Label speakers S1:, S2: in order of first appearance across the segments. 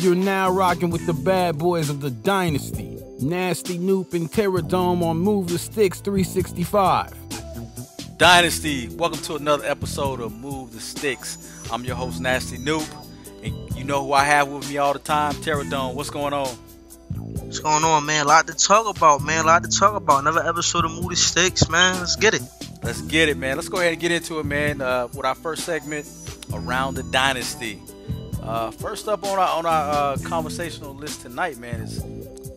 S1: You're now rocking with the bad boys of the Dynasty, Nasty Noop and Terradome on Move the Sticks 365.
S2: Dynasty, welcome to another episode of Move the Sticks. I'm your host, Nasty Noop, and you know who I have with me all the time, Terradome. What's going on?
S3: What's going on, man? A lot to talk about, man. Another episode of Move the Sticks, man. Let's get it.
S2: Let's get it, man. Let's go ahead and get into it, man, with our first segment, Around the Dynasty. First up on our conversational list tonight, man, is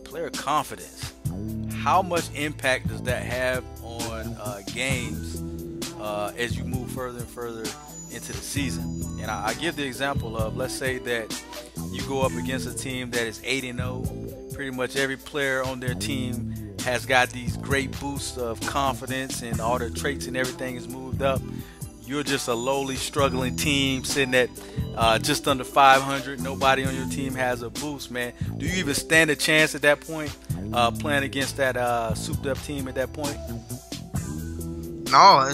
S2: player confidence. How much impact does that have on games as you move further and further into the season? And I give the example of, let's say that you go up against a team that is 8-0. Pretty much every player on their team has got these great boosts of confidence and all their traits and everything is moved up. You're just a lowly struggling team sitting at just under 500. Nobody on your team has a boost, man. Do you even stand a chance at that point playing against that souped up team at that point?
S3: No,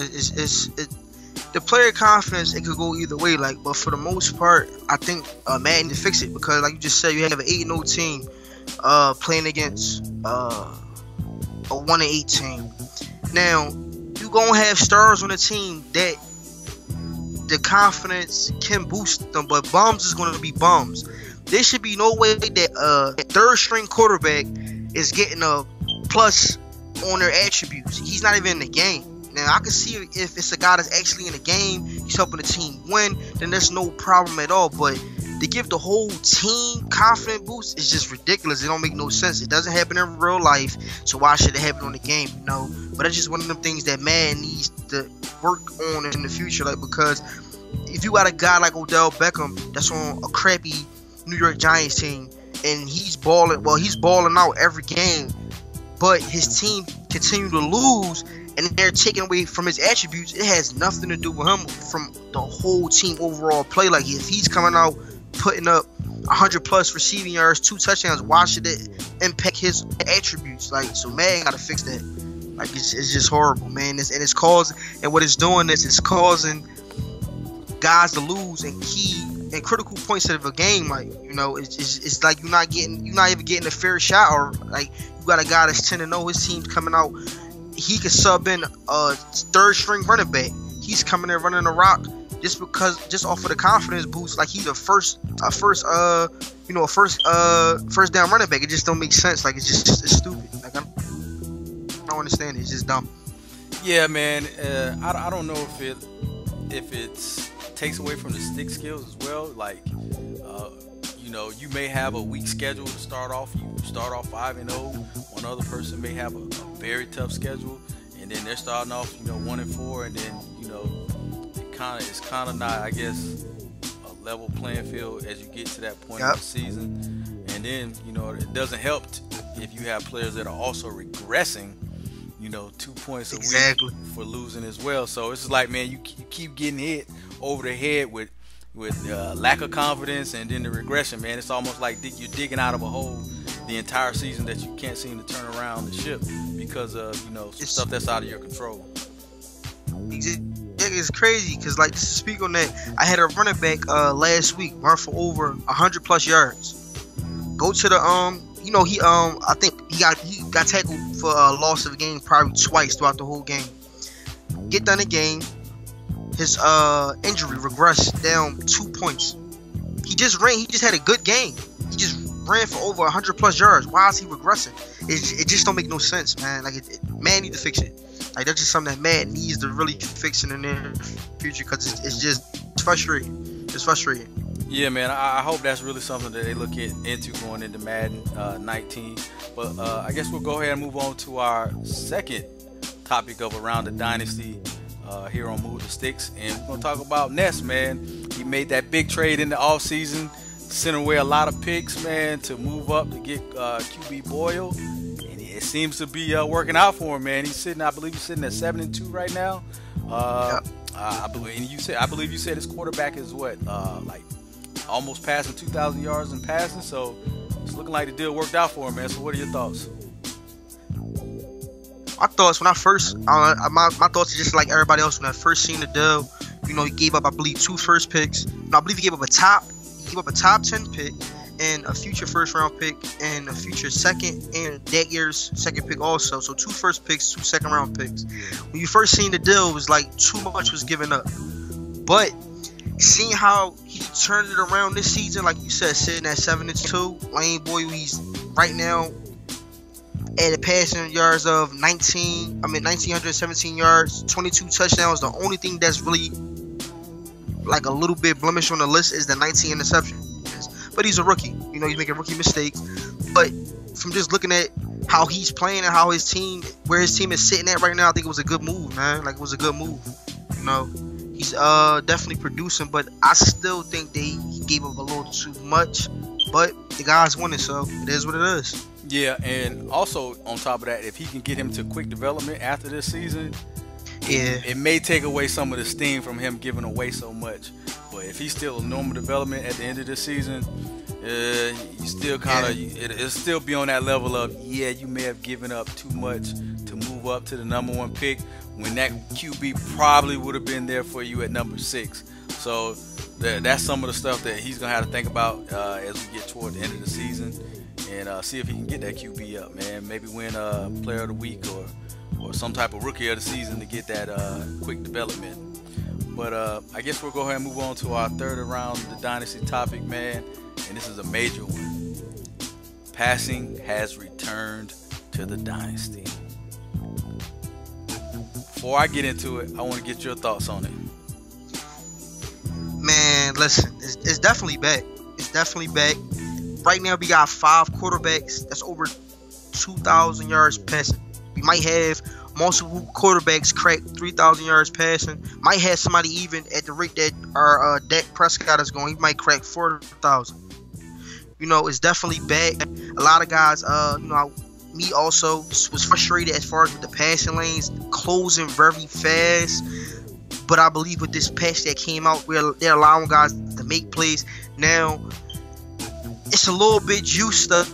S3: the player confidence, it could go either way. But for the most part, I think Madden to fix it, because like you just said, you have an 8-0 team playing against a 1-8 team. Now, you gonna have stars on the team that the confidence can boost them, but bums is going to be bums. There should be no way that a third-string quarterback is getting a plus on their attributes. He's not even in the game. Now, I can see if it's a guy that's actually in the game, he's helping the team win, then there's no problem at all. But to give the whole team confident boost is just ridiculous. It don't make no sense. It doesn't happen in real life, so why should it happen on the game, you know? But it's just one of them things that man needs to work on in the future, because if you got a guy like Odell Beckham that's on a crappy New York Giants team and he's balling out every game, but his team continue to lose and they're taking away from his attributes, it has nothing to do with him from the whole team overall play. Like, if he's coming out putting up 100 plus receiving yards, 2 touchdowns, why should it impact his attributes? So man gotta fix that. It's just horrible, man. It's causing, and what it's doing is it's causing guys to lose in key and critical points of a game. It's like you're not even getting a fair shot, or you got a guy that's 10-0, his team's coming out, he could sub in a third-string running back. He's coming in running the rock just off of the confidence boost, like he's a first down running back. It just don't make sense. It's stupid. I don't understand it. It's just dumb.
S2: Yeah, man. I don't know if it takes away from the stick skills as well. You may have a weak schedule to start off. You start off 5-0. One other person may have a very tough schedule, and then they're starting off 1-4, and then it's kind of not, I guess, a level playing field as you get to that point of the season. And then it doesn't help if you have players that are also regressing 2 points a week for losing as well. So it's just like, man, you keep getting hit over the head with lack of confidence and then the regression, man. It's almost like you're digging out of a hole the entire season that you can't seem to turn around the ship because of stuff that's out of your control.
S3: It's crazy because, to speak on that, I had a running back last week run for over 100 plus yards. Go to the I think he got tackled for a loss of the game probably twice throughout the whole game. Get done the game, his injury regressed down 2 points. He just had a good game. He just ran for over 100 plus yards. Why is he regressing? It just don't make no sense, man. Man need to fix it. That's just something that man needs to really fix in the near future, because it's just frustrating. It's frustrating.
S2: Yeah, man. I hope that's really something that they look into going into Madden 19. But I guess we'll go ahead and move on to our second topic of Around the Dynasty here on Move the Sticks. And we're going to talk about Ness, man. He made that big trade in the offseason, sent away a lot of picks, man, to move up to get QB Boyle. And it seems to be working out for him, man. I believe he's sitting at 7-2 right now. I believe you said his quarterback is almost passing 2,000 yards in passing, so it's looking like the deal worked out for him, man. So what are your thoughts?
S3: My thoughts when I first, my thoughts are just like everybody else when I first seen the deal. He gave up, I believe, 2 first picks. No, I believe he gave up a top 10 pick, and a future first round pick and a future second and that year's second pick also. So 2 first picks, 2 second round picks. When you first seen the deal, it was like too much was given up. But seeing how he turned it around this season, like you said, sitting at 7-2, Lane Boy, he's right now at a passing yards of 1,917 yards, 22 touchdowns. The only thing that's really like a little bit blemish on the list is the 19 interceptions. But he's a rookie. You know, he's making rookie mistakes. But from just looking at how he's playing and how his team, where his team is sitting at right now, I think it was a good move, man. Like, it was a good move. You know, he's definitely producing, but I still think he gave up a little too much. But the guy's winning, so it is what it is.
S2: Yeah, and also on top of that, if he can get him to quick development after this season, it may take away some of the steam from him giving away so much. But if he's still a normal development at the end of this season, you still kind of it'll still be on that level of, yeah, you may have given up too much to move up to the number 1 pick when that QB probably would have been there for you at number 6. So that's some of the stuff that he's gonna have to think about as we get toward the end of the season, and see if he can get that QB up, man. Maybe win Player of the Week or some type of Rookie of the Season to get that quick development. But I guess we'll go ahead and move on to our third round of the Dynasty topic, man. And this is a major one. Passing has returned to the Dynasty. Before I get into it, I want to get your thoughts on it.
S3: Man, listen, it's definitely back. It's definitely back. Right now, we got 5 quarterbacks that's over 2,000 yards passing. We might have multiple quarterbacks crack 3,000 yards passing. Might have somebody even at the rate that our Dak Prescott is going. He might crack 4,000. You know, it's definitely back. A lot of guys, you know, me also was frustrated as far as with the passing lanes closing very fast. But I believe with this patch that came out, where they're allowing guys to make plays now, it's a little bit juiced up.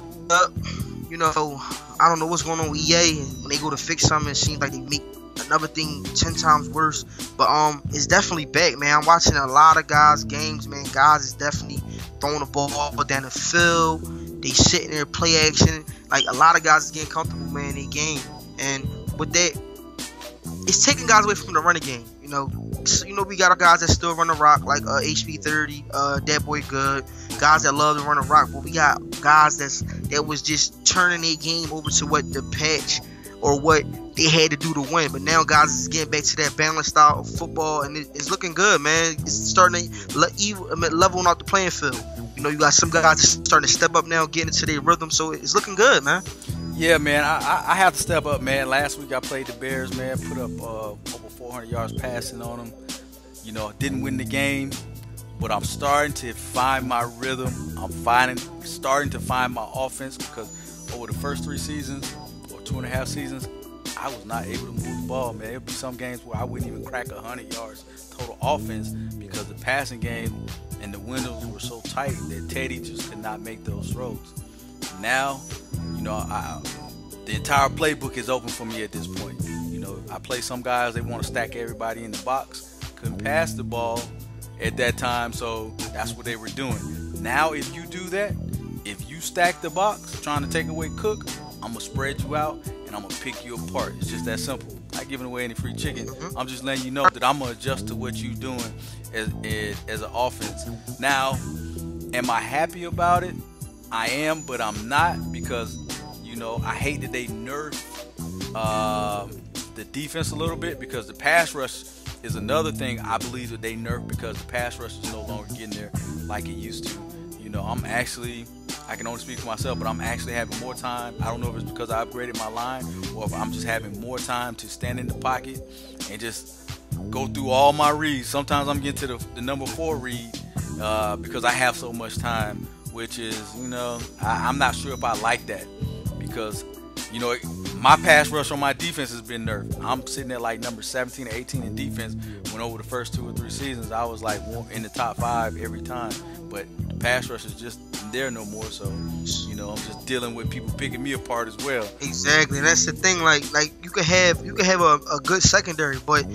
S3: You know, I don't know what's going on with EA. When they go to fix something, it seems like they make another thing 10 times worse. But it's definitely back, man. I'm watching a lot of guys' games, man. Guys is definitely throwing the ball down the field. They sitting there, play action. Like, a lot of guys is getting comfortable, man, in their game. And with that, it's taking guys away from the running game. You know, so, you know, we got our guys that still run the rock, like HB30, that boy good, guys that love to run the rock. But we got guys that was just turning their game over to what the patch or what they had to do to win. But now guys is getting back to that balanced style of football, and it's looking good, man. It's starting to leveling out the playing field. You know, you got some guys that's starting to step up now, getting into their rhythm, so it's looking good, man.
S2: Yeah, man, I have to step up, man. Last week I played the Bears, man, put up over 400 yards passing on them. You know, didn't win the game, but I'm starting to find my rhythm. I'm starting to find my offense, because over the first 3 seasons or 2.5 seasons, I was not able to move the ball, man. There would be some games where I wouldn't even crack 100 yards total offense because the passing game and the windows were so tight that Teddy just could not make those throws. Now, you know, the entire playbook is open for me at this point. You know, I play some guys, they want to stack everybody in the box. Couldn't pass the ball at that time, so that's what they were doing. Now, if you do that, if you stack the box trying to take away Cook, I'm going to spread you out and I'm going to pick you apart. It's just that simple. Not giving away any free chicken. I'm just letting you know that I'm going to adjust to what you're doing as an offense. Now, am I happy about it? I am, but I'm not, because, you know, I hate that they nerf the defense a little bit, because the pass rush is another thing I believe that they nerf, because the pass rush is no longer getting there like it used to. You know, I can only speak for myself, but I'm actually having more time. I don't know if it's because I upgraded my line or if I'm just having more time to stand in the pocket and just go through all my reads. Sometimes I'm getting to the number 4 read because I have so much time, which is, you know, I'm not sure if I like that, because, you know, my pass rush on my defense has been nerfed. I'm sitting at like number 17 or 18 in defense, when over the first 2 or 3 seasons I was like in the top 5 every time. But the pass rush is just there no more, so, you know, I'm just dealing with people picking me apart as well.
S3: Exactly, and that's the thing. Like you could have a good secondary, but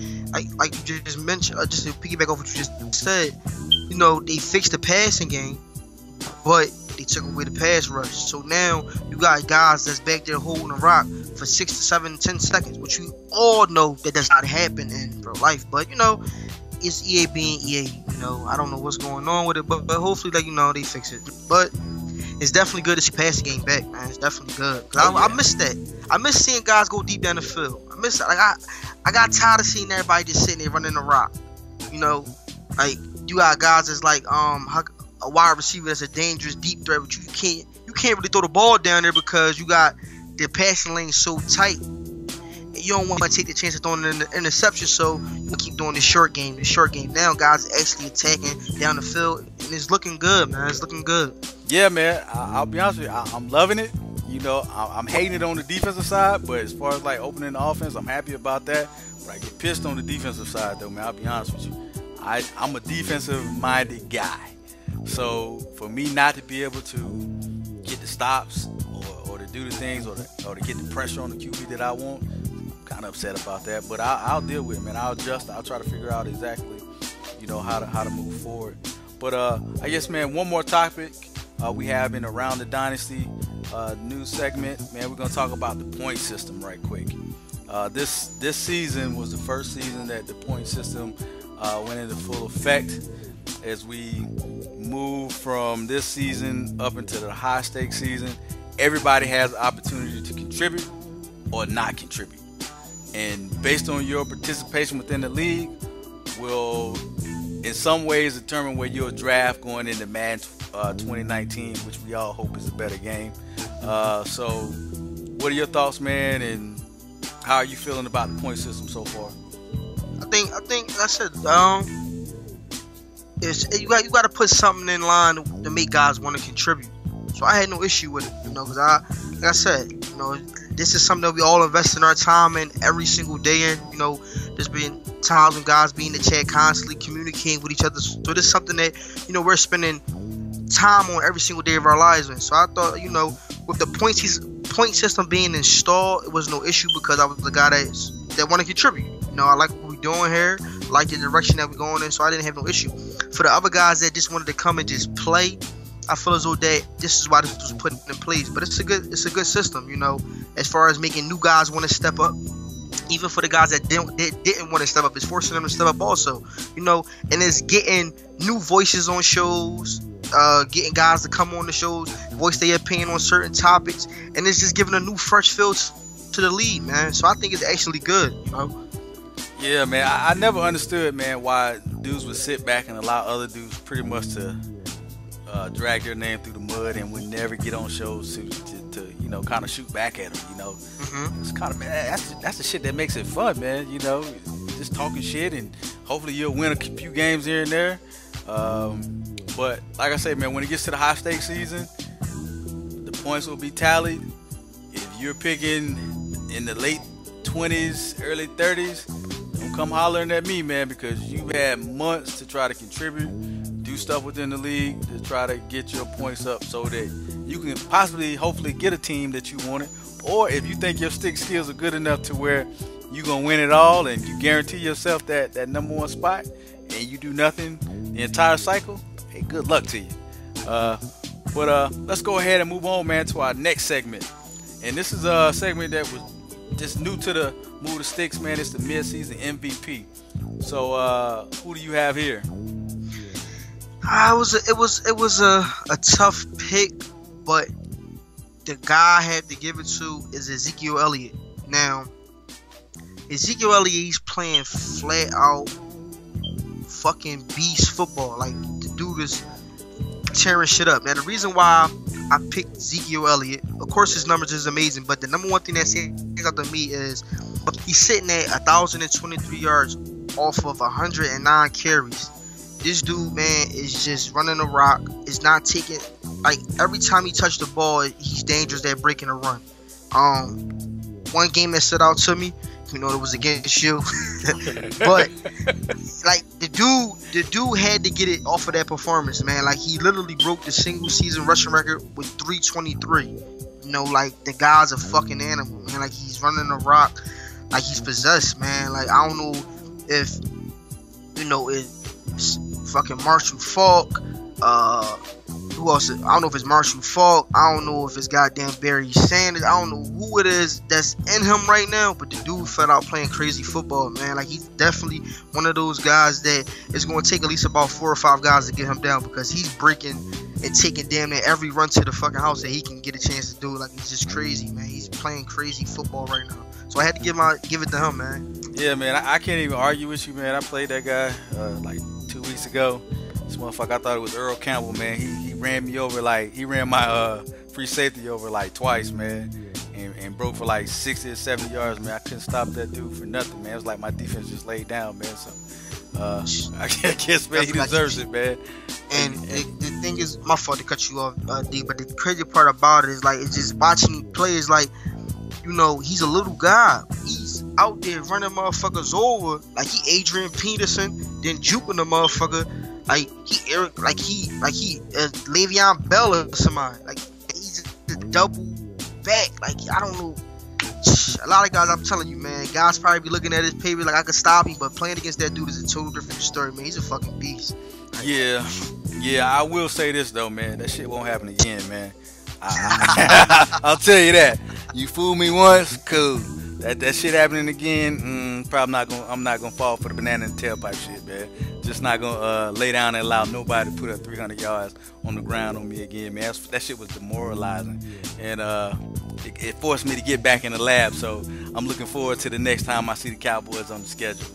S3: like you just mentioned, just to piggyback off what you just said, you know, they fixed the passing game, but They took away the pass rush. So now you got guys that's back there holding a rock for 6 to 7, 10 seconds, which we all know that does not happen in real life. But, you know, it's EA being EA. You know, I don't know what's going on with it, but hopefully, like, you know, they fix it. But it's definitely good to see passing game back, man. It's definitely good. Cause I miss that. I miss seeing guys go deep down the field. I miss like I got tired of seeing everybody just sitting there running the rock. You know, like you got guys that's like a wide receiver that's a dangerous deep threat, but you can't really throw the ball down there because you got the passing lane so tight. You don't want to take the chance of throwing an interception, so you keep doing the short game. Now, guys are actually attacking down the field, and it's looking good, man. It's looking good.
S2: Yeah, man. I'll be honest with you. I'm loving it. You know, I'm hating it on the defensive side, but as far as like opening the offense, I'm happy about that. But I get pissed on the defensive side, though, man. I'll be honest with you. I'm a defensive-minded guy, so for me not to be able to get the stops or to do the things or to get the pressure on the QB that I want, kind of upset about that, but I'll deal with it, man. I'll adjust. I'll try to figure out exactly, you know, how to move forward. But I guess, man, one more topic we have in Around the Dynasty news segment, man. We're gonna talk about the point system right quick. This season was the first season that the point system went into full effect. As we move from this season up into the high stakes season, everybody has the opportunity to contribute or not contribute. And based on your participation within the league will in some ways determine where you'll draft going into Madden 2019, which we all hope is a better game. So what are your thoughts, man, and how are you feeling about the point system so far?
S3: I think I said you got to put something in line to make guys want to contribute. So I had no issue with it, you know, because like I said, you know, this is something that we all invest in our time in every single day. In, you know, there's been times when guys be in the chat constantly communicating with each other. So this is something that, you know, we're spending time on every single day of our lives in. So I thought, you know, with the point system being installed, it was no issue because I was the guy that want to contribute. You know, I like what we're doing here, I like the direction that we're going in, so I didn't have no issue. For the other guys that just wanted to come and just play, I feel as though that this is why this was put in place. But it's a good system, you know, as far as making new guys want to step up. Even for the guys that didn't want to step up, it's forcing them to step up also, you know, and it's getting new voices on shows, getting guys to come on the shows, voice their opinion on certain topics, and it's just giving a new fresh feel to the league, man. So I think it's actually good, you know.
S2: Yeah, man, I never understood, man, why dudes would sit back and allow other dudes pretty much to drag their name through the mud and would never get on shows to you know, kind of shoot back at them, you know. It's kind of, man, that's the shit that makes it fun, man, you know, just talking shit, and hopefully you'll win a few games here and there. But like I say, man, when it gets to the high stakes season, the points will be tallied. If you're picking in the late 20s, early 30s, don't come hollering at me, man, because you've had months to try to contribute, do stuff within the league to try to get your points up so that you can possibly, hopefully, get a team that you wanted. Or if you think your stick skills are good enough to where you're going to win it all and you guarantee yourself that number one spot and you do nothing the entire cycle, hey, good luck to you. But let's go ahead and move on, man, to our next segment. And this is a segment that was just new to the Move the Sticks, man. It's the mid-season MVP. So who do you have here?
S3: It was a tough pick, but the guy I had to give it to is Ezekiel Elliott. Now, Ezekiel Elliott, he's playing flat out fucking beast football. Like, the dude is tearing shit up. Now, the reason why I picked Ezekiel Elliott, of course his numbers is amazing, but the number one thing that stands out to me is he's sitting at 1,023 yards off of 109 carries. This dude, man, is just running a rock. Is not taking, like, every time he touched the ball, he's dangerous at breaking a run. One game that stood out to me, you know, it was against you, but like the dude had to get it off of that performance, man. Like, he literally broke the single season rushing record with 323. You know, like, the guy's a fucking animal, man. Like, he's running a rock, like he's possessed, man. Like, I don't know if, you know, it's fucking Marshall Faulk, who else? I don't know if it's Marshall Faulk. I don't know if it's goddamn Barry Sanders. I don't know who it is that's in him right now, but the dude flat out playing crazy football, man. Like, he's definitely one of those guys that is going to take at least about 4 or 5 guys to get him down, because he's breaking and taking damn near every run to the fucking house that he can get a chance to do. Like, he's just crazy, man. He's playing crazy football right now. So I had to give it to him, man.
S2: Yeah, man. I can't even argue with you, man. I played that guy like 2 weeks ago. This motherfucker, I thought it was Earl Campbell, man. He ran me over, like, he ran my free safety over like twice, man, and broke for like 60 or 70 yards, man. I couldn't stop that dude for nothing, man. It was like my defense just laid down, man. So I guess, man, he deserves it, man.
S3: And the thing is, my fault to cut you off, D, but the crazy part about it is, like, it's just watching him play is like, you know, he's a little guy. He's out there running motherfuckers over like he Adrian Peterson, then juking the motherfucker like he Le'Veon Bell or somebody. Like, he's a double back. Like, I don't know. A lot of guys, I'm telling you, man, guys probably be looking at his paper like I could stop him, but playing against that dude is a total different story, man. He's a fucking beast.
S2: Yeah, I will say this though, man. That shit won't happen again, man. I'll tell you that. You fooled me once, cool. That shit happening again, probably I'm not gonna fall for the banana and tailpipe shit, man. Just not gonna lay down and allow nobody to put up 300 yards on the ground on me again, man. That shit was demoralizing, and it forced me to get back in the lab. So I'm looking forward to the next time I see the Cowboys on the schedule.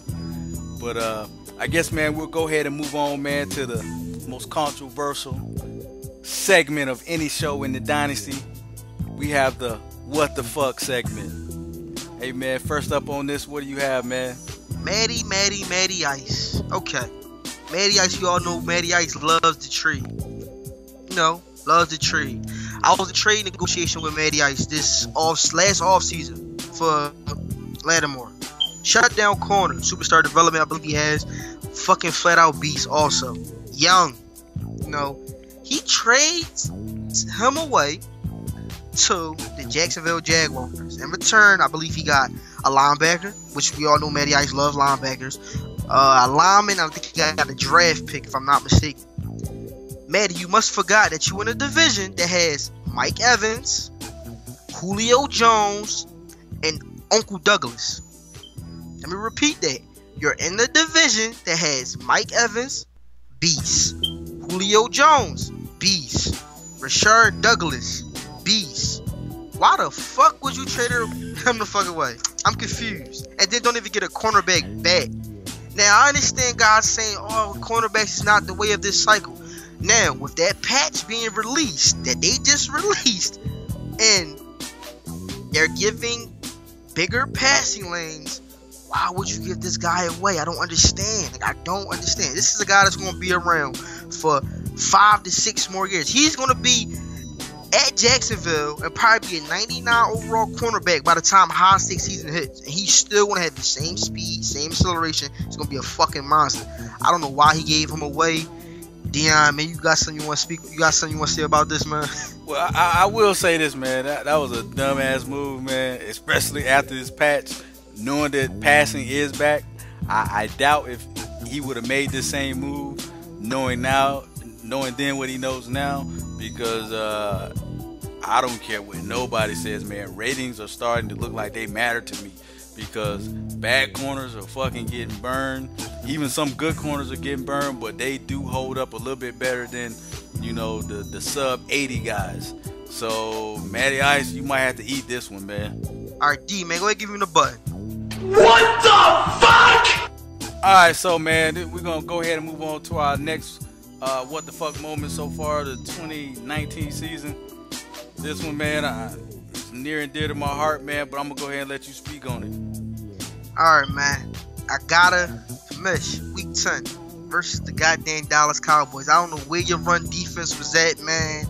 S2: But I guess, man, we'll go ahead and move on, man, to the most controversial segment of any show in the Dynasty. We have the What the Fuck segment. Hey, man, first up on this, what do you have, man?
S3: Matty Ice. Okay. Matty Ice, you all know Matty Ice loves the tree. You know, loves the tree. I was in trade negotiation with Matty Ice last off season for Lattimore. Shut down corner, superstar development. I believe he has fucking flat out beast also. Young. You know, he trades him away to the Jacksonville Jaguars. In return, I believe he got a linebacker, which we all know Matty Ice loves linebackers. A lineman, I think he got a draft pick, if I'm not mistaken. Matty, you must forgot that you in a division that has Mike Evans, Julio Jones, and Uncle Douglas. Let me repeat that. You're in the division that has Mike Evans, beast. Julio Jones, beast. Rashard Douglas, beast. Why the fuck would you trade him the fuck away? I'm confused. And then don't even get a cornerback back. Now, I understand guys saying, oh, cornerbacks is not the way of this cycle. Now, with that patch being released, that they just released, and they're giving bigger passing lanes, why would you give this guy away? I don't understand. Like, I don't understand. This is a guy that's going to be around for 5 to 6 more years. He's going to be at Jacksonville and probably be a 99 overall cornerback by the time high stakes season hits. And he's still going to have the same speed, same acceleration. He's going to be a fucking monster. I don't know why he gave him away. Dion, man, you got something you want to speak? You got something you want to say about this, man?
S2: Well, I will say this, man. That was a dumbass move, man. Especially after this patch, knowing that passing is back. I doubt if he would have made this same move, knowing then what he knows now, because I don't care what nobody says, man. Ratings are starting to look like they matter to me, because bad corners are fucking getting burned. Even some good corners are getting burned, but they do hold up a little bit better than, you know, the sub 80 guys. So, Matty Ice, you might have to eat this one, man.
S3: All right, D, man, go ahead and give him the button.
S2: What the fuck? All right, so, man, we're going to go ahead and move on to our next what the fuck moment so far, the 2019 season. This one, man, it's near and dear to my heart, man, but I'm going to go ahead and let you speak on it.
S3: All right, man. I gotta miss week 10 versus the goddamn Dallas Cowboys. I don't know where your run defense was at, man.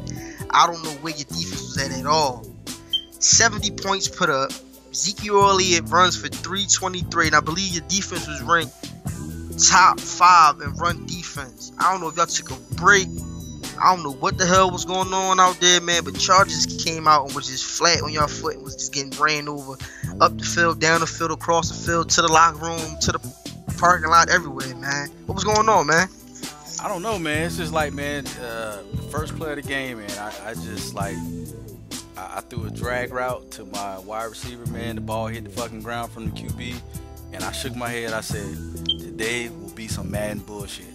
S3: I don't know where your defense was at all. 70 points put up. Ezekiel Elliott runs for 323, and I believe your defense was ranked top 5 in run defense. I don't know if y'all took a break. I don't know what the hell was going on out there, man, but Chargers came out and was just flat on your foot and was just getting ran over up the field, down the field, across the field, to the locker room, to the parking lot, everywhere, man. What was going on, man?
S2: I don't know, man. It's just like, man, the first play of the game, man. I just like I threw a drag route to my wide receiver, man. The ball hit the fucking ground from the QB, and I shook my head. I said, today will be some Madden bullshit.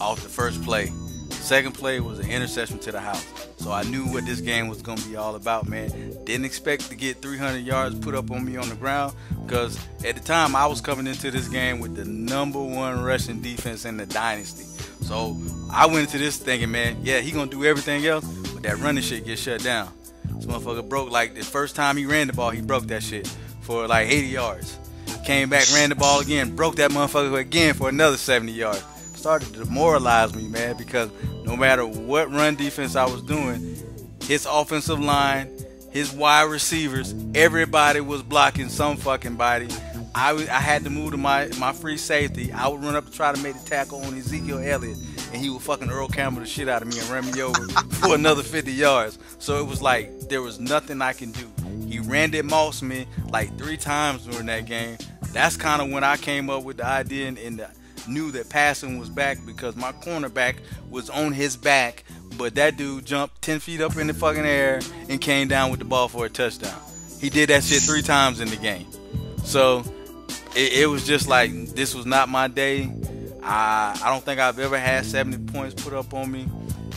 S2: Off the first play. Second play was an interception to the house. So I knew what this game was going to be all about, man. Didn't expect to get 300 yards put up on me on the ground, because at the time I was coming into this game with the #1 rushing defense in the Dynasty. So I went into this thinking, man, yeah, he going to do everything else, but that running shit gets shut down. This motherfucker broke, like, the first time he ran the ball, he broke that shit for like 80 yards. Came back, ran the ball again, broke that motherfucker again for another 70 yards. Started to demoralize me, man, because no matter what run defense I was doing, his offensive line, his wide receivers, everybody was blocking some fucking body. I had to move to my free safety. I would run up to try to make the tackle on Ezekiel Elliott, and he would fucking Earl Campbell the shit out of me and run me over for another 50 yards. So it was like there was nothing I can do. He Randy Mossed me like 3 times during that game. That's kind of when I came up with the idea and knew that passing was back, because my cornerback was on his back, but that dude jumped 10 feet up in the fucking air and came down with the ball for a touchdown. He did that shit 3 times in the game. So it was just like, this was not my day. I don't think I've ever had 70 points put up on me,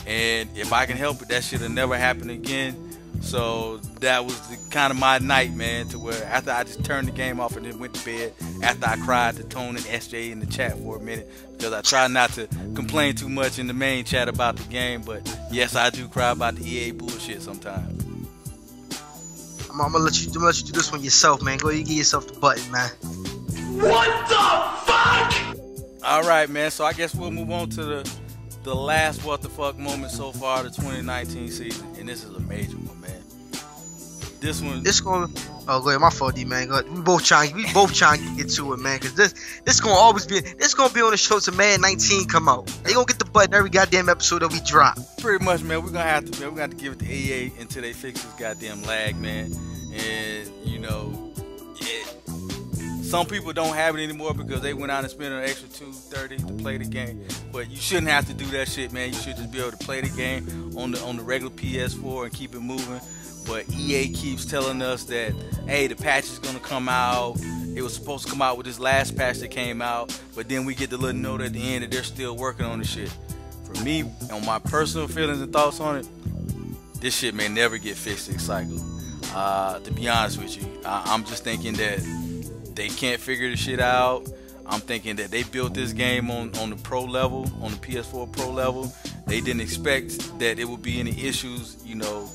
S2: and if I can help it, that shit will never happen again. So that was kind of my night, man, to where after I just turned the game off and then went to bed, after I cried to Tone and SJ in the chat for a minute, because I try not to complain too much in the main chat about the game, but yes, I do cry about the EA bullshit sometimes.
S3: I'm gonna let you do this one yourself, man. Go ahead and give yourself the button, man.
S4: What the fuck?
S2: All right, man, so I guess we'll move on to the last what the fuck moment so far, the 2019 season, and this is a major one, man. This one.
S3: Oh, go ahead. My fault, D, man. Go ahead. We both trying to get to it, man. Cause this gonna always be. This gonna be on the show till Madden 19 come out. They gonna get the button every goddamn episode that we drop.
S2: Pretty much, man. We're gonna have to give it to EA until they fix this goddamn lag, man. And you know, some people don't have it anymore because they went out and spent an extra $230 to play the game. But you shouldn't have to do that shit, man. You should just be able to play the game on the regular PS4 and keep it moving. But EA keeps telling us that, hey, the patch is gonna come out. It was supposed to come out with this last patch that came out, but then we get the little note at the end that they're still working on the shit. For me, on my personal feelings and thoughts on it, this shit may never get fixed this cycle. To be honest with you, I'm just thinking that they can't figure the shit out. I'm thinking that they built this game on the pro level, on the PS4 pro level. They didn't expect that it would be any issues, you know,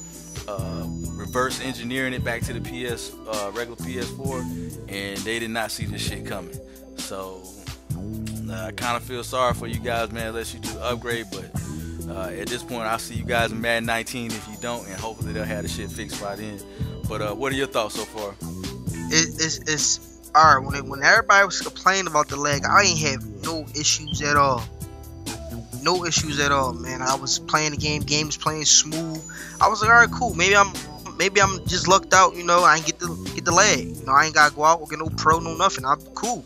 S2: reverse engineering it back to the regular PS4, and they did not see this shit coming. So I kind of feel sorry for you guys, man, unless you do the upgrade. But at this point, I'll see you guys in Madden 19 if you don't, and hopefully they'll have the shit fixed by then. But what are your thoughts so far?
S3: It's all right. When everybody was complaining about the lag, I ain't have no issues at all. No issues at all, man. I was playing the game was playing smooth. I was like, all right, cool. Maybe I'm just lucked out, you know. I ain't get the lag. You know, I ain't gotta go out or get no pro, no nothing. I'm cool.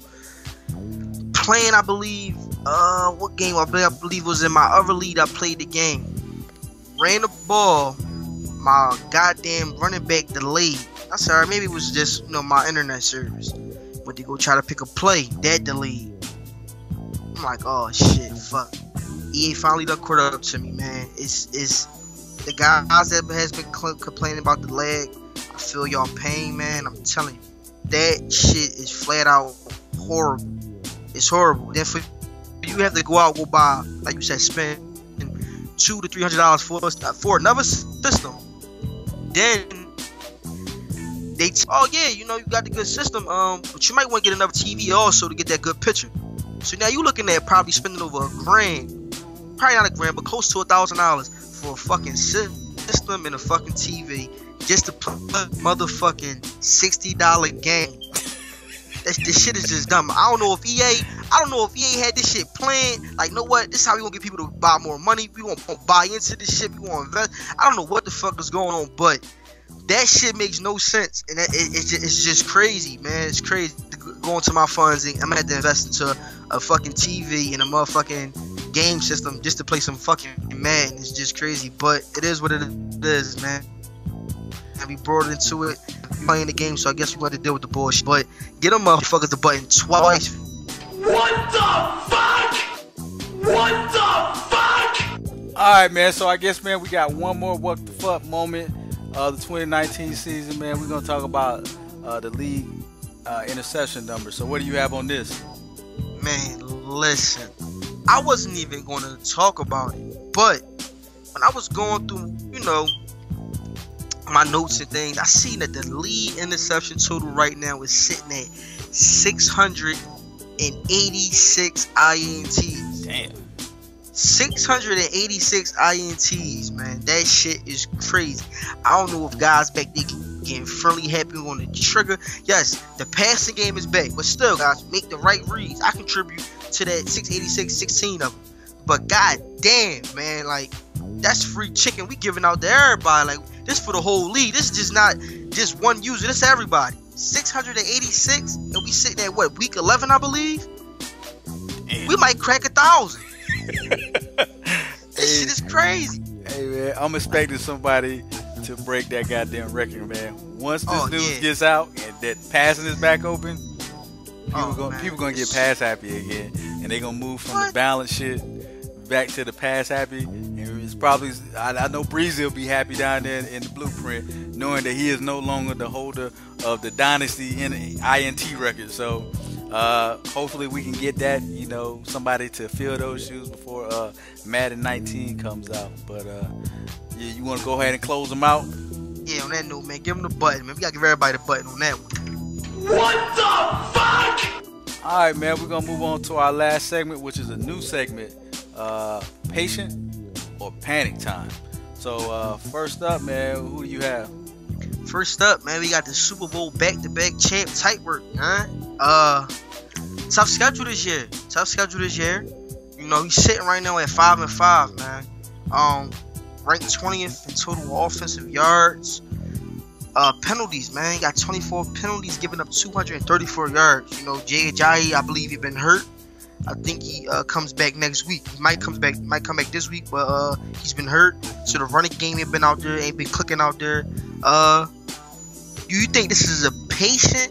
S3: Playing, I believe, what game? I believe was in my other league. I played the game. Ran the ball. My goddamn running back delayed. I said, all right, maybe it was just, you know, my internet service. Went to go try to pick a play. That delayed. I'm like, oh shit, fuck. EA finally done caught up to me, man. It's the guys that has been complaining about the lag. I feel y'all pain, man. I'm telling you, that shit is flat out horrible. It's horrible. Then for you have to go out, go buy, like you said, spend $200 to $300 for another system. Then they oh yeah, you know, you got the good system, but you might want to get another TV also to get that good picture. So now you're looking at probably spending over $1,000. Probably not $1,000, but close to $1,000 for a fucking system and a fucking TV just to play a motherfucking $60 game. This shit is just dumb. I don't know if EA had this shit planned. Like, you know what? This is how we gonna get people to buy more money. We gonna buy into this shit. We gonna invest. I don't know what the fuck is going on, but that shit makes no sense, and it's just crazy, man. It's crazy. Going to my funds, and I'm gonna have to invest into a fucking TV and a motherfucking game system just to play some fucking Madden. It's just crazy, but it is what it is, man. And we brought into it, playing the game, so I guess we got to deal with the bullshit. But get them motherfuckers the button twice.
S4: What the fuck? What the fuck?
S2: Alright, man, so I guess, man, we got one more what the fuck moment of the 2019 season, man. We're going to talk about the league interception number. So what do you have on this?
S3: Man, listen, I wasn't even going to talk about it, but when I was going through, my notes and things, I seen that the league interception total right now is sitting at 686 INTs.
S2: Damn.
S3: 686 INTs, man. That shit is crazy. I don't know if guys back there getting friendly happy on the trigger. Yes, the passing game is back, but still, guys, make the right reads. I contribute to that 686, 16 of them. But god damn, man, like, that's free chicken we giving out to everybody. Like, this for the whole league. This is just not just one user. This everybody. 686, and we sitting at what, week 11, I believe. We might crack 1,000. This shit is crazy.
S2: Hey, man, I'm expecting somebody to break that goddamn record, man. Once this news gets out and that passing is back open, people gonna get pass happy again, and they gonna move from the balance shit back to the pass happy. And it's probably, I know Breezy will be happy down there in the blueprint, knowing that he is no longer the holder of the Dynasty INT record. So hopefully we can get that, somebody to fill those shoes before Madden 19 comes out. But yeah, you want to go ahead and close them out?
S3: Yeah, on that note, man, give them the button, man. We gotta give everybody the button on that one.
S4: What the fuck?
S2: All right, man, we're gonna move on to our last segment, which is a new segment, patient or panic time. So first up, man, who do you have?
S3: First up, man, we got the Super Bowl back-to-back champ type work, man. Tough schedule this year. He's sitting right now at 5-5, man. Ranked 20th in total offensive yards. Penalties, man. He got 24 penalties, giving up 234 yards. Jay Ajayi, I believe he's been hurt. I think he comes back next week. He might come back this week, but he's been hurt. So the running game ain't been out there, ain't been clicking out there. Do you think this is a patient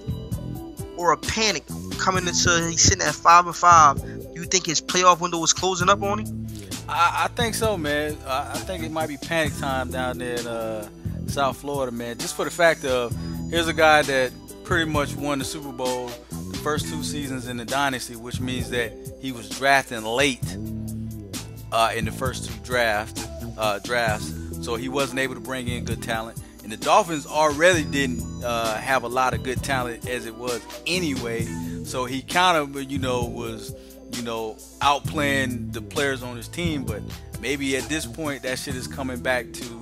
S3: or a panic coming into? He's sitting at 5-5. Do you think his playoff window is closing up on him?
S2: I think so, man. I think it might be panic time down there in South Florida, man. Just for the fact of, here's a guy that pretty much won the Super Bowl the first 2 seasons in the Dynasty, which means that he was drafting late in the first 2 drafts. So he wasn't able to bring in good talent. And the Dolphins already didn't have a lot of good talent as it was anyway. So he kind of, was, outplaying the players on his team. But maybe at this point, that shit is coming back to,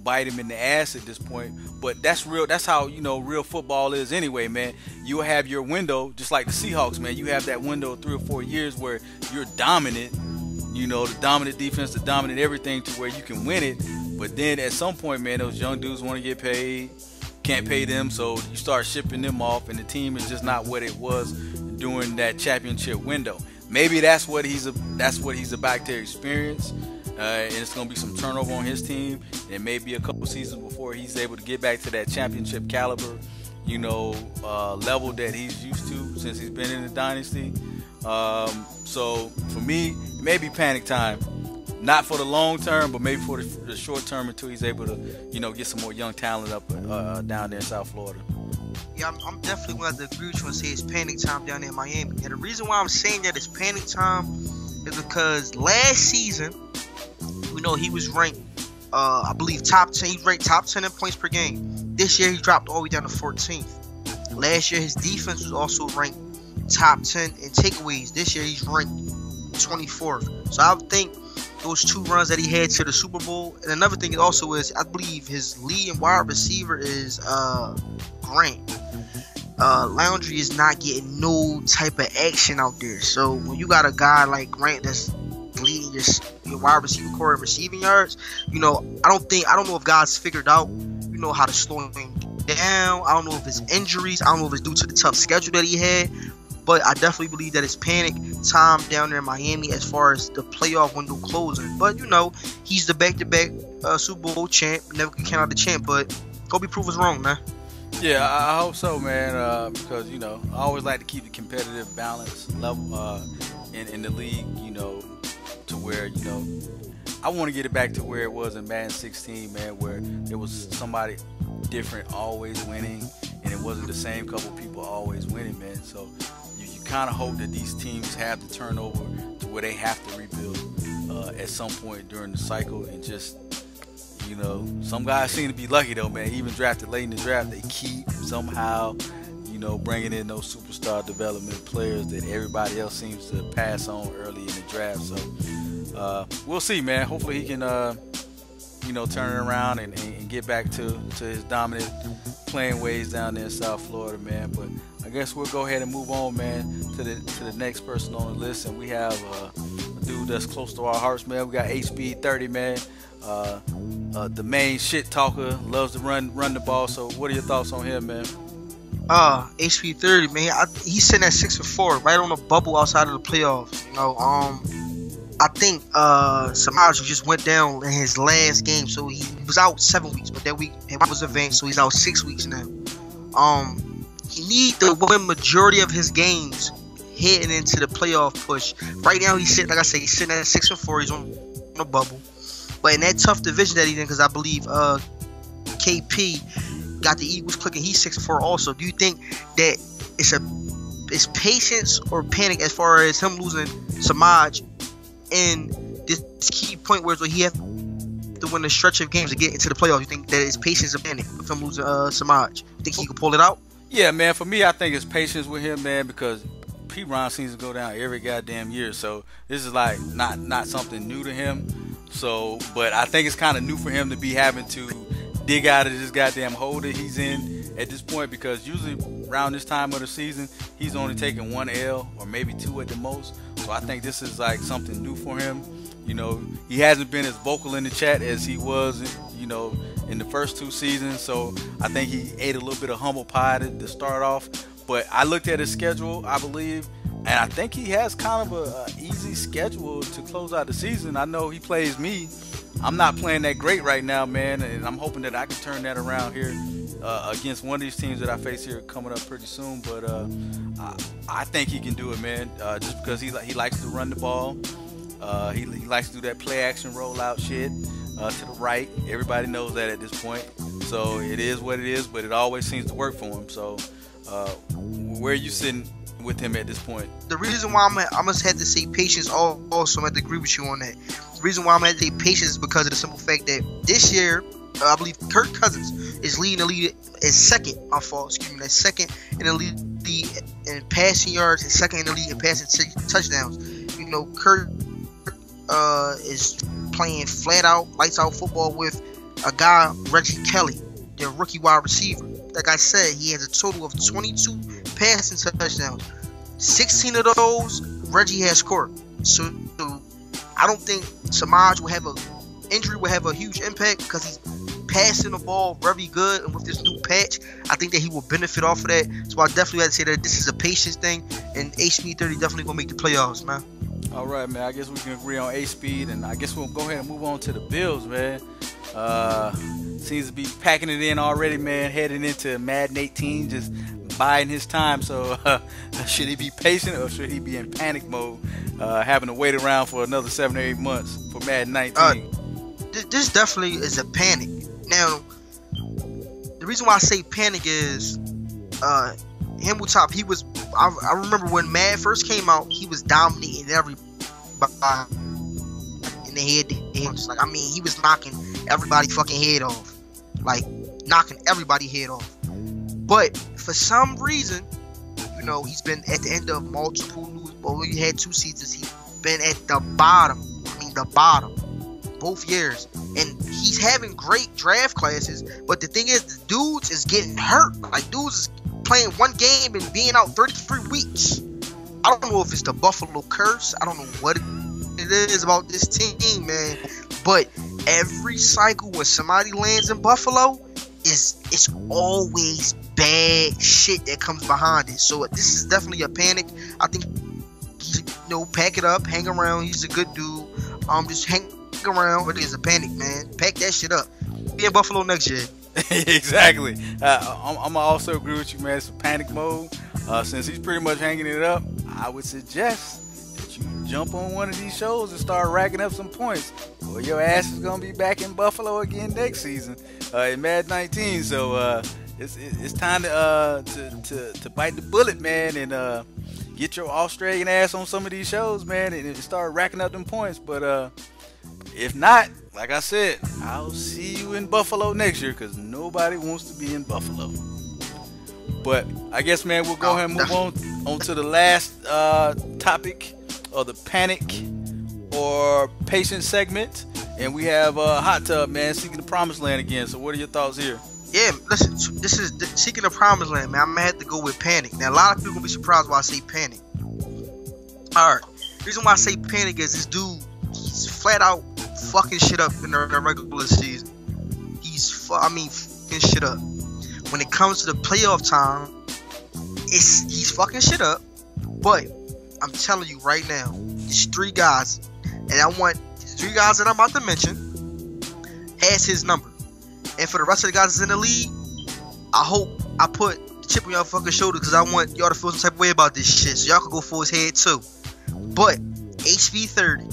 S2: bite him in the ass at this point. But that's real. That's how, real football is anyway, man. You'll have your window, just like the Seahawks, man. You have that window of 3 or 4 years where you're dominant, the dominant defense, the dominant everything, to where you can win it. But then at some point, man, those young dudes want to get paid, can't pay them, so you start shipping them off, and the team is just not what it was during that championship window. Maybe that's what he's about to experience, and it's going to be some turnover on his team, and maybe a couple seasons before he's able to get back to that championship caliber, level that he's used to since he's been in the Dynasty. So for me, maybe panic time. Not for the long term, but maybe for the short term until he's able to, get some more young talent up down there in South Florida.
S3: Yeah, I'm definitely going to agree with you and say it's panic time down there in Miami. And the reason why I'm saying that it's panic time is because last season, he was ranked, I believe, top 10. He ranked top 10 in points per game. This year, he dropped all the way down to 14th. Last year, his defense was also ranked top 10 in takeaways. This year, he's ranked 24th. So I think those 2 runs that he had to the Super Bowl. And another thing also is, I believe his lead and wide receiver is Grant. Laundry is not getting no type of action out there. So when you got a guy like Grant that's leading your wide receiver core and receiving yards, I don't know if guys figured out, how to slow him down. I don't know if it's injuries. I don't know if it's due to the tough schedule that he had. But I definitely believe that it's panic time down there in Miami as far as the playoff window closing. But, you know, he's the back-to-back Super Bowl champ. Never can count out the champ, but Kobe prove us wrong, man.
S2: Yeah, I hope so, man, because, you know, I always like to keep the competitive balance level in the league, you know, to where, you know, I want to get it back to where it was in Madden 16, man, where there was somebody different always winning, and it wasn't the same couple people always winning, man. So you kind of hope that these teams have the turnover to where they have to rebuild at some point during the cycle, and just, you know, some guys seem to be lucky though, man. Even drafted late in the draft, they keep somehow, you know, bringing in those superstar development players that everybody else seems to pass on early in the draft. So we'll see, man. Hopefully he can, you know, turn it around and get back to his dominant playing ways down there in South Florida, man. But I guess we'll go ahead and move on, man, to the next person on the list, and we have a dude that's close to our hearts, man. We got HB30, man. The main shit talker, loves to run the ball. So what are your thoughts on him, man?
S3: HP30, man. He's sitting at 6-4, right on the bubble outside of the playoffs. You know, I think Samaj just went down in his last game, so he was out 7 weeks, but that week it was advanced, so he's out 6 weeks now. He needs to win majority of his games heading into the playoff push. Right now he's sitting, like I said, he's sitting at 6-4. He's on the bubble. But in that tough division that he's in, because I believe KP got the Eagles clicking, he's 6-4 also. Do you think that it's patience or panic as far as him losing Samaj in this key point where he has to win a stretch of games to get into the playoffs? You think that it's patience or panic with him losing Samaj? You think he can pull it out?
S2: Yeah, man. For me, I think it's patience with him, man, because P-Ron seems to go down every goddamn year. So this is like not something new to him. So, but I think it's kind of new for him to be having to dig out of this goddamn hole that he's in at this point, because usually around this time of the season, he's only taking 1 L or maybe 2 at the most. So I think this is like something new for him. You know, he hasn't been as vocal in the chat as he was, you know, in the first 2 seasons. So I think he ate a little bit of humble pie to start off. But I looked at his schedule, I believe, and I think he has kind of a easy schedule to close out the season. I know he plays me. I'm not playing that great right now, man, and I'm hoping that I can turn that around here against one of these teams that I face here coming up pretty soon. But I think he can do it, man, just because he likes to run the ball. He likes to do that play action rollout shit to the right. Everybody knows that at this point. So it is what it is, but it always seems to work for him. So where are you sitting with him at this point?
S3: The reason why I must have to say patience also, I'm going to agree with you on that. The reason why I'm going to say patience is because of the simple fact that this year, I believe Kirk Cousins is leading the league as second in the league in passing yards and second in the league in passing touchdowns. You know, Kirk is playing flat out, lights out football with a guy, Reggie Kelly, their rookie wide receiver. Like I said, he has a total of 22 passing touchdowns. 16 of those, Reggie has scored. So I don't think Samaj injury will have a huge impact because he's passing the ball very good, and with this new patch, I think that he will benefit off of that. So I definitely have to say that this is a patience thing, and HB30 definitely gonna make the playoffs, man.
S2: All right, man. I guess we can agree on H-Speed, and I guess we'll go ahead and move on to the Bills, man. Seems to be packing it in already, man, heading into Madden 18, just biding his time. So should he be patient or should he be in panic mode, having to wait around for another 7 or 8 months for Madden 19?
S3: This definitely is a panic. Now, the reason why I say panic is Himmeltop, he was, I remember when Madden first came out, he was dominating everybody in the head to head. Like, I mean, he was knocking everybody fucking head off. Like, knocking everybody head off. But for some reason, you know, he's been at the end of multiple news. Well, he had 2 seasons. He's been at the bottom. I mean, the bottom. Both years. And he's having great draft classes. But the thing is, the dudes is getting hurt. Like, dudes is playing 1 game and being out 33 weeks. I don't know if it's the Buffalo curse. I don't know what it is about this team, man. But every cycle when somebody lands in Buffalo, it's always bad shit that comes behind it. So this is definitely a panic. I think pack it up, hang around. He's a good dude. Just hang around. But it's a panic, man. Pack that shit up. Be in Buffalo next year.
S2: Exactly. I'm gonna also agree with you, man. It's a panic mode. Since he's pretty much hanging it up, I would suggest that you jump on one of these shows and start racking up some points, or your ass is gonna be back in Buffalo again next season in Madden 19. So it's time to bite the bullet, man, and get your Australian ass on some of these shows, man, and start racking up them points. But if not, like I said, I'll see you in Buffalo next year, because nobody wants to be in Buffalo. But I guess, man, we'll go ahead and move on to the last topic of the panic or patient segment. And we have Hot Tub, man, seeking the promised land again. So what are your thoughts here?
S3: Yeah, listen, this is seeking the promised land, man. I'm going to have to go with panic. Now, a lot of people going to be surprised why I say panic. Alright, the reason why I say panic is this dude, he's flat out fucking shit up in the regular season. He's fucking shit up. When it comes to the playoff time, he's fucking shit up. But I'm telling you right now, these three guys, and I want these three guys that I'm about to mention, has his number. And for the rest of the guys that's in the league, I hope I put the chip on y'all fucking shoulder, because I want y'all to feel some type of way about this shit, so y'all can go for his head too. But HV30,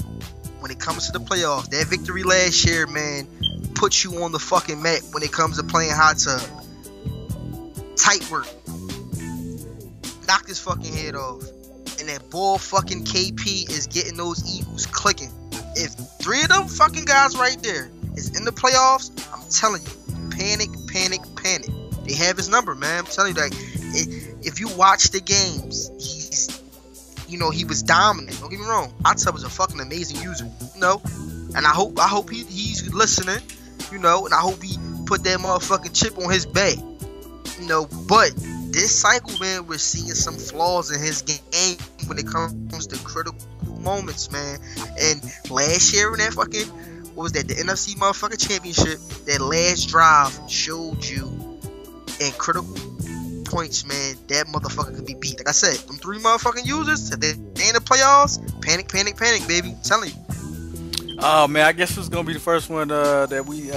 S3: when it comes to the playoffs, that victory last year, man, puts you on the fucking map when it comes to playing Hot Tub. Tight work. Knock his fucking head off. And that ball fucking KP is getting those Eagles clicking. If three of them fucking guys right there is in the playoffs, I'm telling you, panic, panic, panic. They have his number, man. I'm telling you, like, if you watch the games, he was dominant. Don't get me wrong. Hot Tub is a fucking amazing user, and I hope he's listening, and I hope he put that motherfucking chip on his back, But this cycle, man, we're seeing some flaws in his game when it comes to critical moments, man. And last year in that fucking, what was that, the NFC motherfucking championship, that last drive showed you in critical points, man, that motherfucker could be beat. Like I said, them three motherfucking users, if they in the playoffs, panic, panic, panic, baby. I'm telling you.
S2: Oh, man, I guess it's going to be the first one that we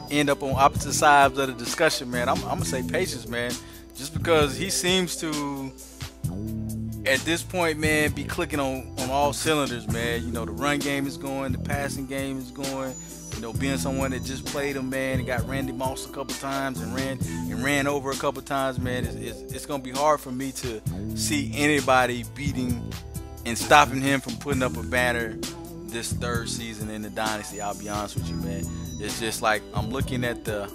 S2: end up on opposite sides of the discussion, man. I'm going to say patience, man, just because he seems to, at this point, man, be clicking on all cylinders, man. The run game is going, the passing game is going. Being someone that just played him, man, and got Randy Moss a couple times and ran over a couple times, man, it's gonna be hard for me to see anybody beating and stopping him from putting up a banner this third season in the Dynasty. I'll be honest with you, man. It's just like I'm looking at the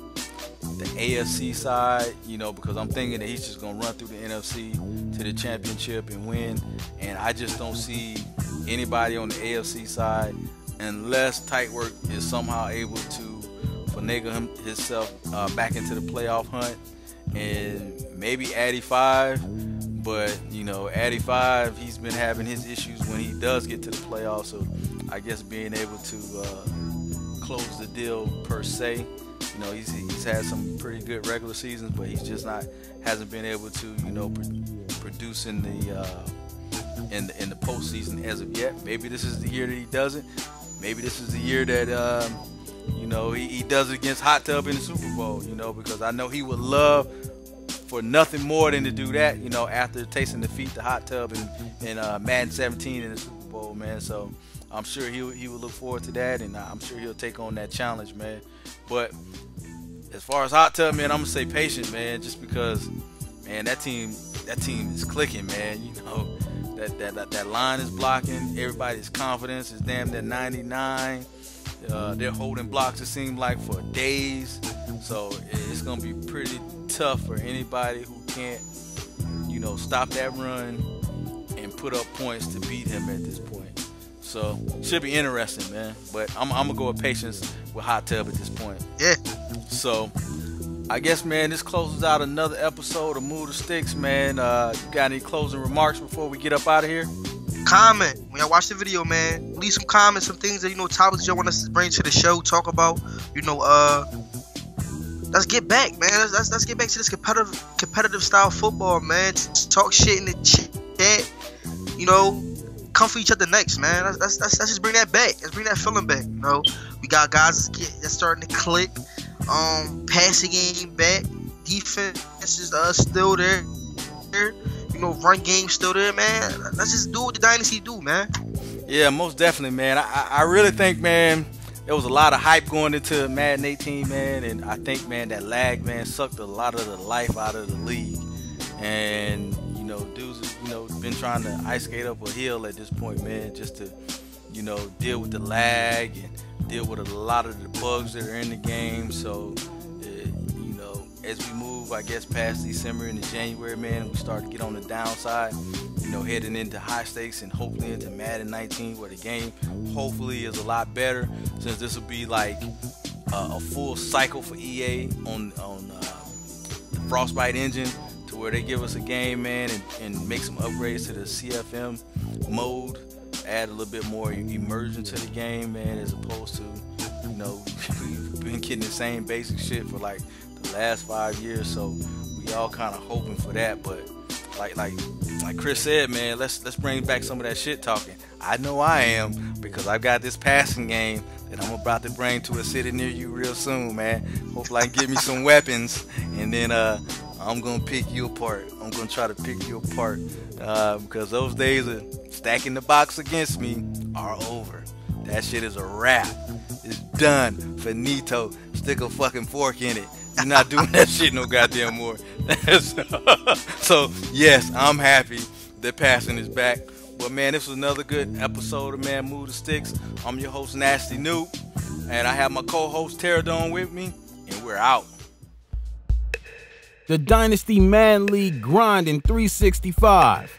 S2: AFC side, because I'm thinking that he's just gonna run through the NFC to the championship and win, and I just don't see anybody on the AFC side, unless Tight Work is somehow able to finagle himself back into the playoff hunt, and maybe Addy 5. But Addy 5, he's been having his issues when he does get to the playoffs. So I guess being able to close the deal per se, he's had some pretty good regular seasons, but he's just hasn't been able to produce in the postseason as of yet. Maybe this is the year that he does it. Maybe this is the year that, he does it against Hot Tub in the Super Bowl, because I know he would love for nothing more than to do that, after tasting defeat to Hot Tub in Madden 17 in the Super Bowl, man. So I'm sure he would look forward to that, and I'm sure he'll take on that challenge, man. But as far as Hot Tub, man, I'm going to say patient, man, just because, man, that team is clicking, man, That line is blocking. Everybody's confidence is damn near 99. They're holding blocks, it seems like, for days. So it's going to be pretty tough for anybody who can't, stop that run and put up points to beat him at this point. So should be interesting, man. But I'm going to go with patience with Hot Tub at this point.
S3: Yeah.
S2: So I guess, man, this closes out another episode of Move the Sticks, man. You got any closing remarks before we get up out of here?
S3: Comment when y'all watch the video, man. Leave some comments, some things that topics y'all want us to bring to the show, talk about. let's get back, man. Let's get back to this competitive style football, man. Talk shit in the chat, you know. Come for each other next, man. Let's just bring that back. Let's bring that feeling back. You know, we got guys that's starting to click. Passing game back. Defense is still there. You know, run game still there, man. Let's just do what the Dynasty do, man.
S2: Yeah, most definitely, man. I really think, man, there was a lot of hype going into Madden 18, man, and I think, man, that lag, man, sucked a lot of the life out of the league. And you know, dudes, you know, been trying to ice skate up a hill at this point, man, just to, you know, deal with the lag and deal with a lot of the bugs that are in the game. So, you know, as we move, I guess, past December into January, man, we start to get on the downside, you know, heading into high stakes and hopefully into Madden 19, where the game hopefully is a lot better, since this will be like a full cycle for EA on the Frostbite engine, to where they give us a game, man, and make some upgrades to the CFM mode, add a little bit more immersion to the game, man, as opposed to, you know, we've been getting the same basic shit for like the last 5 years. So we all kind of hoping for that. But like Chris said, man, let's bring back some of that shit talking. I know I am, because I've got this passing game that I'm about to bring to a city near you real soon, man. Hopefully I can get me some weapons, and then I'm gonna pick you apart. I'm gonna try to pick you apart, because those days of stacking the box against me are over. That shit is a wrap. It's done. Finito. Stick a fucking fork in it. You're not doing that shit no goddamn more. So yes, I'm happy that passing is back. But man, this was another good episode of Man Move the Sticks. I'm your host, Nasty Noob, and I have my co-host Pterodon with me, and we're out.
S1: The Dynasty Madden League grind in 365.